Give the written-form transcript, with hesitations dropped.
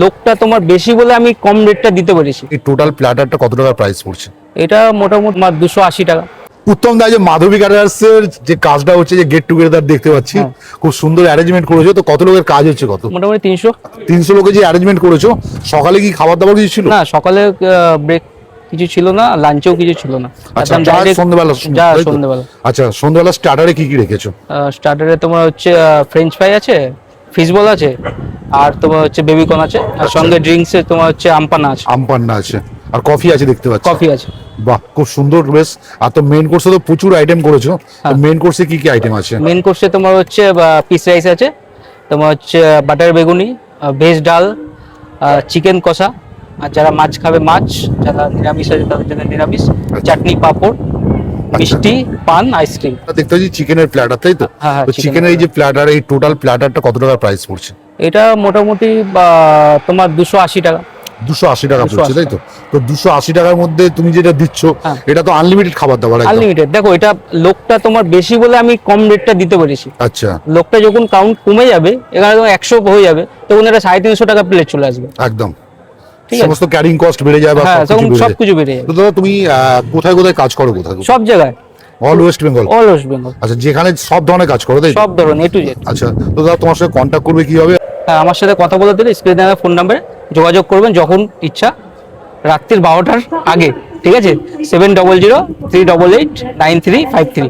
লোকটা তোমার বেশি বলে আমি কম রেটটা দিতে পেরেছি। এই টোটাল প্ল্যাটারটা কত টাকা প্রাইস পড়ছে? এটা মোটামুটি 280 টাকা। উত্তম দা, যে মাধবী গার্ডার্সের যে কাজটা হচ্ছে, যে গেট টুগেদার দেখতে পাচ্ছি, খুব সুন্দর অ্যারেঞ্জমেন্ট করেছো। তো কত লোকের কাজ হচ্ছে? কত? মোটামুটি 300 লোকের যে অ্যারেঞ্জমেন্ট করেছো। সকালে কি খাবার দাবার কিছু ছিল? না, সকালে ব্রেক কিছু ছিল না, লাঞ্চেও কিছু ছিল না। আচ্ছা, একদম direct সন্ধ্যাবেলা? সন্ধ্যাবেলা। আচ্ছা, সন্ধ্যাবেলা স্টার্টারে কি কি রেখেছো? স্টার্টারে তোমার হচ্ছে ফ্রেঞ্চ ফ্রাই আছে, ফিশ বল আছে, আর তোমার হচ্ছে বেবিকর্ন আছে, আর সঙ্গে ড্রিঙ্কসে তোমার হচ্ছে আমপানা আছে। আমপান্না আছে, আর কফি আছে দেখতে পাচ্ছি। কফি আছে। বাহ, খুব সুন্দর বেশ। আর তো মেইন কোর্সে তো প্রচুর আইটেম করেছো। মেইন কোর্সে কি কি আইটেম আছে? মেন কোর্সে তোমার হচ্ছে পিস রাইস আছে, তোমার হচ্ছে বাটার বেগুনি, ভেজ ডাল, চিকেন কষা, আর যারা মাছ খাবে মাছ, যারা নিরামিষ আছে তাদের জন্য নিরামিষ, চাটনি, পাঁপড়, মিষ্টি, পান, আইসক্রিম। দেখতে পাচ্ছি চিকেনের প্ল্যাটার, তাই তো? হ্যাঁ, তো চিকেনের এই যে প্ল্যাটার, এই টোটাল প্ল্যাটারটা কত টাকা প্রাইস পড়ছে? এটা মোটামুটি তোমার 280 টাকা। 280 টাকা পড়ছে, তাই তো? তো 280 টাকার মধ্যে তুমি যেটা দিচ্ছ, এটা তো আনলিমিটেড খাবার দাবার একদম। আনলিমিটেড। দেখো, এটা লোকটা তোমার বেশি বলে আমি কম রেটটা দিতে পেরেছি। আচ্ছা, লোকটা যখন কাউন্ট কমে যাবে, এখানে যখন 100 হয়ে যাবে, তখন এটা 350 টাকা প্লেট চলে আসবে। একদম। ঠিক আছে, সমস্ত ক্যারিং কস্ট বেড়ে যায়, বা হ্যাঁ, তখন সবকিছু বেড়ে যায়। সবকিছু বেড়ে যাবে। তো দাদা, তুমি কোথায় কোথায় কাজ করো? কোথায়? সব জায়গায়, all West Bengal? All West Bengal. আচ্ছা, যেখানে সব ধরনের কাজ করো, তাই তো? সব ধরনের A to Z। আচ্ছা, তো দাদা তোমার সাথে কন্ট্যাক্ট করবে কিভাবে? হ্যাঁ, আমার সাথে কথা বলে দিলে স্ক্রিনে দেওয়া ফোন নাম্বারে যোগাযোগ করবেন যখন ইচ্ছা, রাত্রির 12টার আগে। ঠিক আছে, 7003889353।